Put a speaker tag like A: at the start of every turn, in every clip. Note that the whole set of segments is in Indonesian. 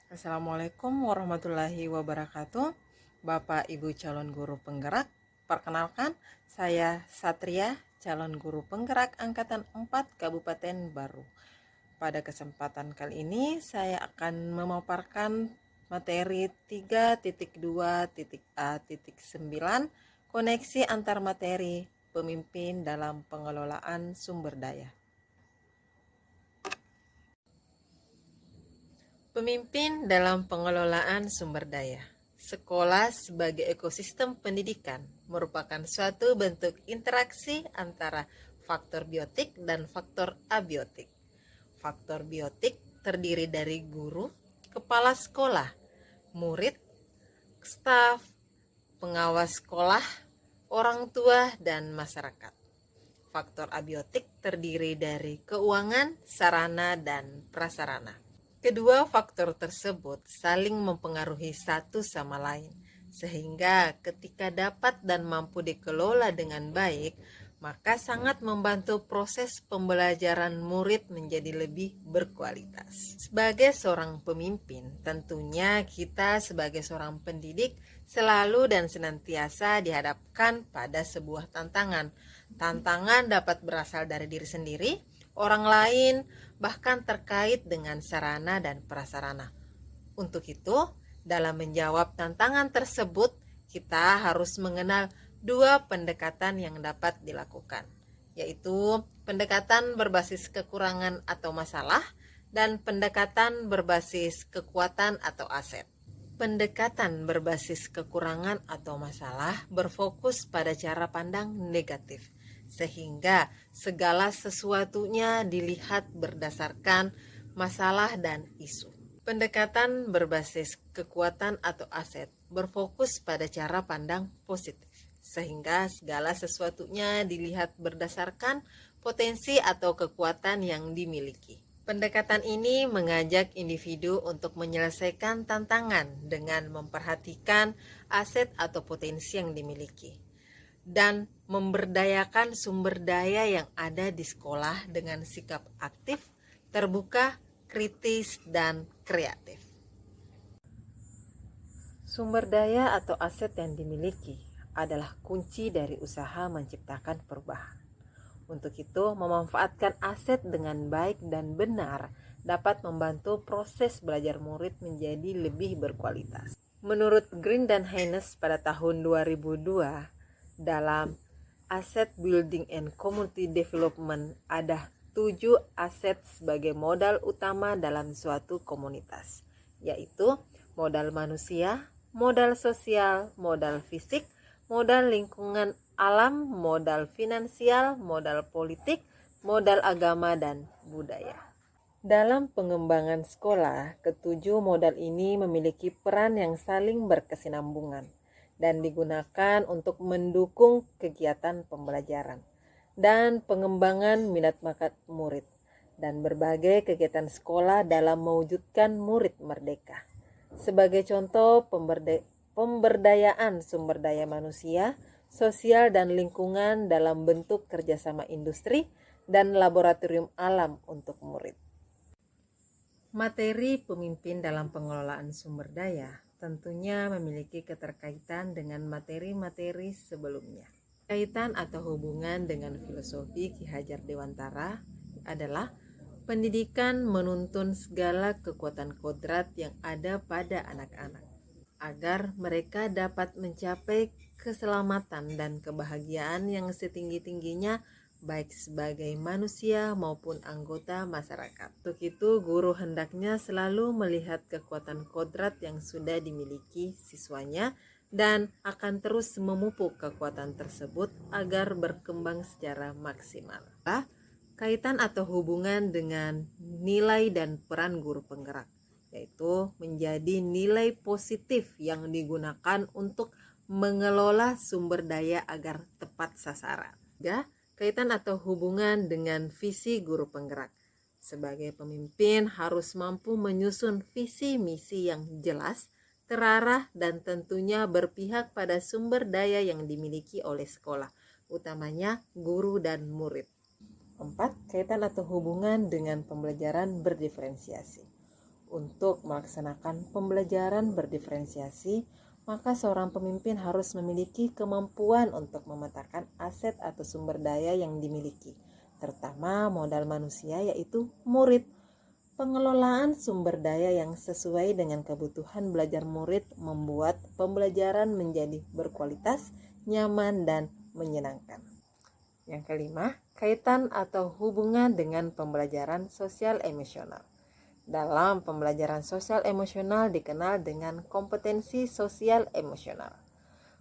A: Assalamualaikum warahmatullahi wabarakatuh. Bapak Ibu calon guru penggerak, perkenalkan saya Satria, calon guru penggerak angkatan 4 Kabupaten Baru. Pada kesempatan kali ini saya akan memaparkan materi 3.2.A.9 koneksi antar materi pemimpin dalam pengelolaan sumber daya. Pemimpin dalam pengelolaan sumber daya. Sekolah sebagai ekosistem pendidikan merupakan suatu bentuk interaksi antara faktor biotik dan faktor abiotik. Faktor biotik terdiri dari guru, kepala sekolah, murid, staf, pengawas sekolah, orang tua, dan masyarakat. Faktor abiotik terdiri dari keuangan, sarana, dan prasarana. Kedua faktor tersebut saling mempengaruhi satu sama lain, sehingga ketika dapat dan mampu dikelola dengan baik, maka sangat membantu proses pembelajaran murid menjadi lebih berkualitas. Sebagai seorang pemimpin, tentunya kita sebagai seorang pendidik selalu dan senantiasa dihadapkan pada sebuah tantangan. Tantangan dapat berasal dari diri sendiri, orang lain, bahkan terkait dengan sarana dan prasarana. Untuk itu, dalam menjawab tantangan tersebut, kita harus mengenal dua pendekatan yang dapat dilakukan, yaitu pendekatan berbasis kekurangan atau masalah dan pendekatan berbasis kekuatan atau aset. Pendekatan berbasis kekurangan atau masalah berfokus pada cara pandang negatif, sehingga segala sesuatunya dilihat berdasarkan masalah dan isu. Pendekatan berbasis kekuatan atau aset berfokus pada cara pandang positif, sehingga segala sesuatunya dilihat berdasarkan potensi atau kekuatan yang dimiliki. Pendekatan ini mengajak individu untuk menyelesaikan tantangan dengan memperhatikan aset atau potensi yang dimiliki dan memberdayakan sumber daya yang ada di sekolah dengan sikap aktif, terbuka, kritis, dan kreatif. Sumber daya atau aset yang dimiliki adalah kunci dari usaha menciptakan perubahan. Untuk itu, memanfaatkan aset dengan baik dan benar dapat membantu proses belajar murid menjadi lebih berkualitas. Menurut Green dan Haynes pada tahun 2002, dalam Asset Building and Community Development ada 7 aset sebagai modal utama dalam suatu komunitas, yaitu modal manusia, modal sosial, modal fisik, modal lingkungan alam, modal finansial, modal politik, modal agama, dan budaya. Dalam pengembangan sekolah, ketujuh modal ini memiliki peran yang saling berkesinambungan dan digunakan untuk mendukung kegiatan pembelajaran dan pengembangan minat bakat murid dan berbagai kegiatan sekolah dalam mewujudkan murid merdeka. Sebagai contoh, pemberdayaan sumber daya manusia, sosial, dan lingkungan dalam bentuk kerjasama industri dan laboratorium alam untuk murid. Materi pemimpin dalam pengelolaan sumber daya tentunya memiliki keterkaitan dengan materi-materi sebelumnya. Kaitan atau hubungan dengan filosofi Ki Hajar Dewantara adalah pendidikan menuntun segala kekuatan kodrat yang ada pada anak-anak agar mereka dapat mencapai keselamatan dan kebahagiaan yang setinggi-tingginya baik sebagai manusia maupun anggota masyarakat. Untuk itu, guru hendaknya selalu melihat kekuatan kodrat yang sudah dimiliki siswanya dan akan terus memupuk kekuatan tersebut agar berkembang secara maksimal. Kaitan atau hubungan dengan nilai dan peran guru penggerak, yaitu menjadi nilai positif yang digunakan untuk mengelola sumber daya agar tepat sasaran. Kaitan atau hubungan dengan visi guru penggerak. Sebagai pemimpin harus mampu menyusun visi misi yang jelas, terarah, dan tentunya berpihak pada sumber daya yang dimiliki oleh sekolah, utamanya guru dan murid. 4. Kaitan atau hubungan dengan pembelajaran berdiferensiasi. Untuk melaksanakan pembelajaran berdiferensiasi, maka seorang pemimpin harus memiliki kemampuan untuk memetakan aset atau sumber daya yang dimiliki, terutama modal manusia yaitu murid. Pengelolaan sumber daya yang sesuai dengan kebutuhan belajar murid membuat pembelajaran menjadi berkualitas, nyaman, dan menyenangkan. Yang kelima, kaitan atau hubungan dengan pembelajaran sosial emosional. Dalam pembelajaran sosial emosional dikenal dengan kompetensi sosial emosional.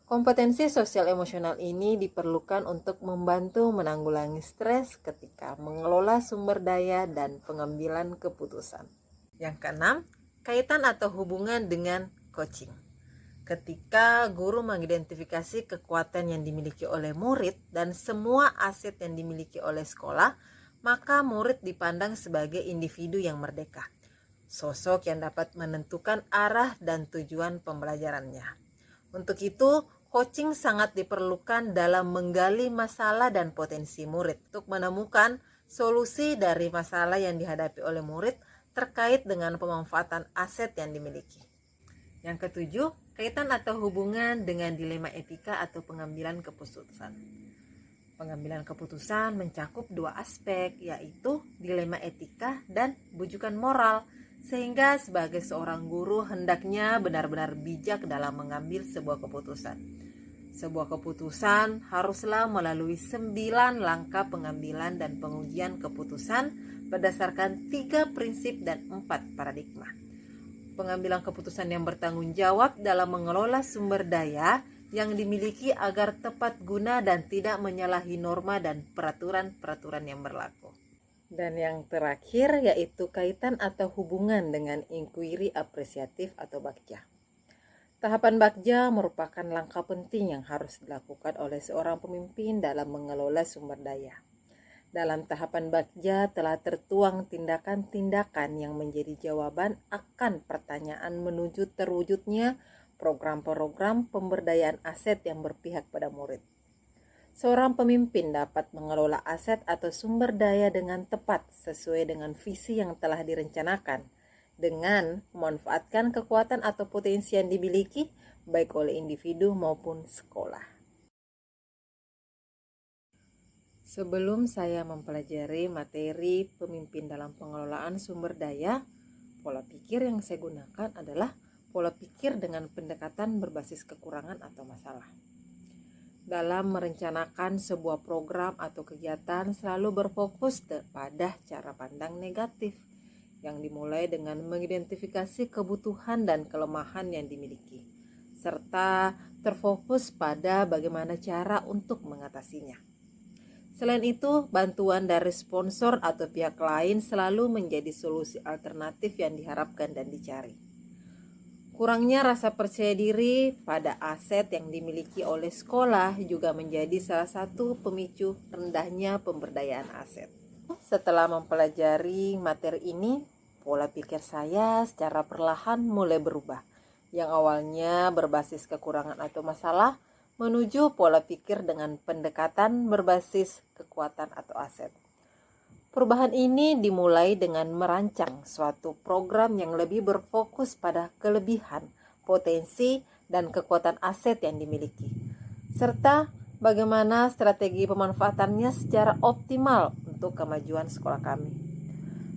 A: Kompetensi sosial emosional ini diperlukan untuk membantu menanggulangi stres ketika mengelola sumber daya dan pengambilan keputusan. Yang keenam, kaitan atau hubungan dengan coaching. Ketika guru mengidentifikasi kekuatan yang dimiliki oleh murid dan semua aset yang dimiliki oleh sekolah, maka murid dipandang sebagai individu yang merdeka, sosok yang dapat menentukan arah dan tujuan pembelajarannya. Untuk itu, coaching sangat diperlukan dalam menggali masalah dan potensi murid untuk menemukan solusi dari masalah yang dihadapi oleh murid terkait dengan pemanfaatan aset yang dimiliki. Yang ketujuh, kaitan atau hubungan dengan dilema etika atau pengambilan keputusan. Pengambilan keputusan mencakup dua aspek, yaitu dilema etika dan bujukan moral, sehingga sebagai seorang guru hendaknya benar-benar bijak dalam mengambil sebuah keputusan. Sebuah keputusan haruslah melalui 9 langkah pengambilan dan pengujian keputusan berdasarkan 3 prinsip dan 4 paradigma. Pengambilan keputusan yang bertanggung jawab dalam mengelola sumber daya yang dimiliki agar tepat guna dan tidak menyalahi norma dan peraturan-peraturan yang berlaku. Dan yang terakhir yaitu kaitan atau hubungan dengan inquiry apresiatif atau bakja. Tahapan bakja merupakan langkah penting yang harus dilakukan oleh seorang pemimpin dalam mengelola sumber daya. Dalam tahapan bakja telah tertuang tindakan-tindakan yang menjadi jawaban akan pertanyaan menuju terwujudnya program-program pemberdayaan aset yang berpihak pada murid. Seorang pemimpin dapat mengelola aset atau sumber daya dengan tepat sesuai dengan visi yang telah direncanakan, dengan memanfaatkan kekuatan atau potensi yang dimiliki baik oleh individu maupun sekolah. Sebelum saya mempelajari materi pemimpin dalam pengelolaan sumber daya, pola pikir yang saya gunakan adalah pola pikir dengan pendekatan berbasis kekurangan atau masalah. Dalam merencanakan sebuah program atau kegiatan selalu berfokus pada cara pandang negatif yang dimulai dengan mengidentifikasi kebutuhan dan kelemahan yang dimiliki, serta terfokus pada bagaimana cara untuk mengatasinya. Selain itu, bantuan dari sponsor atau pihak lain selalu menjadi solusi alternatif yang diharapkan dan dicari. Kurangnya rasa percaya diri pada aset yang dimiliki oleh sekolah juga menjadi salah satu pemicu rendahnya pemberdayaan aset. Setelah mempelajari materi ini, pola pikir saya secara perlahan mulai berubah. Yang awalnya berbasis kekurangan atau masalah, menuju pola pikir dengan pendekatan berbasis kekuatan atau aset. Perubahan ini dimulai dengan merancang suatu program yang lebih berfokus pada kelebihan, potensi, dan kekuatan aset yang dimiliki, serta bagaimana strategi pemanfaatannya secara optimal untuk kemajuan sekolah kami.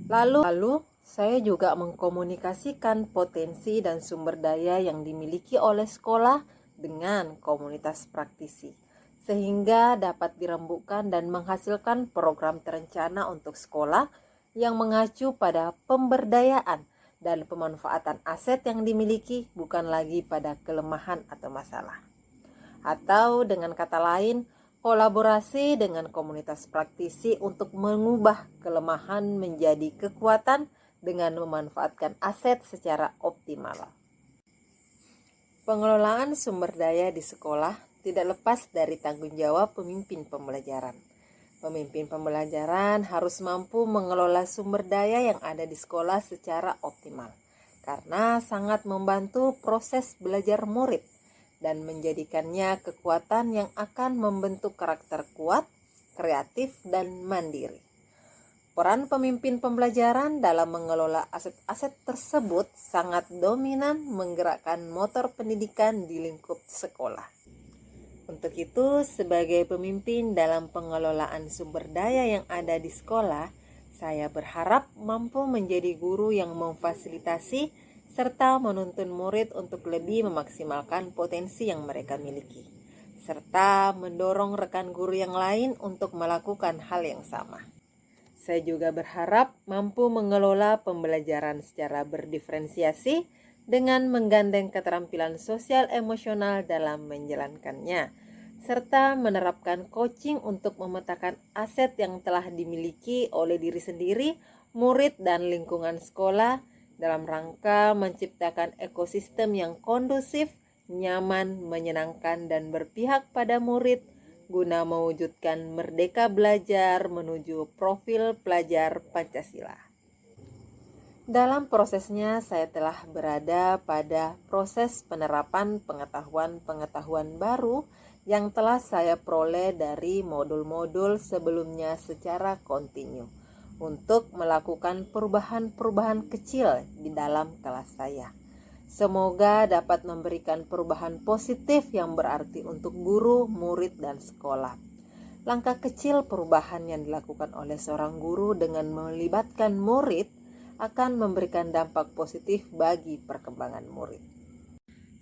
A: Lalu saya juga mengkomunikasikan potensi dan sumber daya yang dimiliki oleh sekolah dengan komunitas praktisi, sehingga dapat dirembukkan dan menghasilkan program terencana untuk sekolah yang mengacu pada pemberdayaan dan pemanfaatan aset yang dimiliki, bukan lagi pada kelemahan atau masalah. Atau dengan kata lain, kolaborasi dengan komunitas praktisi untuk mengubah kelemahan menjadi kekuatan dengan memanfaatkan aset secara optimal. Pengelolaan sumber daya di sekolah tidak lepas dari tanggung jawab pemimpin pembelajaran. Pemimpin pembelajaran harus mampu mengelola sumber daya yang ada di sekolah secara optimal, karena sangat membantu proses belajar murid dan menjadikannya kekuatan yang akan membentuk karakter kuat, kreatif, dan mandiri. peran pemimpin pembelajaran dalam mengelola aset-aset tersebut sangat dominan menggerakkan motor pendidikan di lingkup sekolah. Untuk itu, sebagai pemimpin dalam pengelolaan sumber daya yang ada di sekolah, saya berharap mampu menjadi guru yang memfasilitasi serta menuntun murid untuk lebih memaksimalkan potensi yang mereka miliki, serta mendorong rekan guru yang lain untuk melakukan hal yang sama. Saya juga berharap mampu mengelola pembelajaran secara berdiferensiasi dengan menggandeng keterampilan sosial emosional dalam menjalankannya, serta menerapkan coaching untuk memetakan aset yang telah dimiliki oleh diri sendiri, murid, dan lingkungan sekolah dalam rangka menciptakan ekosistem yang kondusif, nyaman, menyenangkan, dan berpihak pada murid guna mewujudkan merdeka belajar menuju profil pelajar Pancasila. Dalam prosesnya, saya telah berada pada proses penerapan pengetahuan-pengetahuan baru yang telah saya peroleh dari modul-modul sebelumnya secara kontinu untuk melakukan perubahan-perubahan kecil di dalam kelas saya. Semoga dapat memberikan perubahan positif yang berarti untuk guru, murid, dan sekolah. Langkah kecil perubahan yang dilakukan oleh seorang guru dengan melibatkan murid akan memberikan dampak positif bagi perkembangan murid.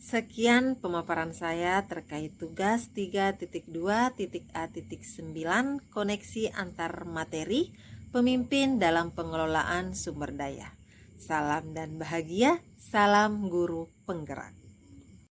A: Sekian pemaparan saya terkait tugas 3.2.A.9 koneksi antar materi pemimpin dalam pengelolaan sumber daya. Salam dan bahagia, salam guru penggerak.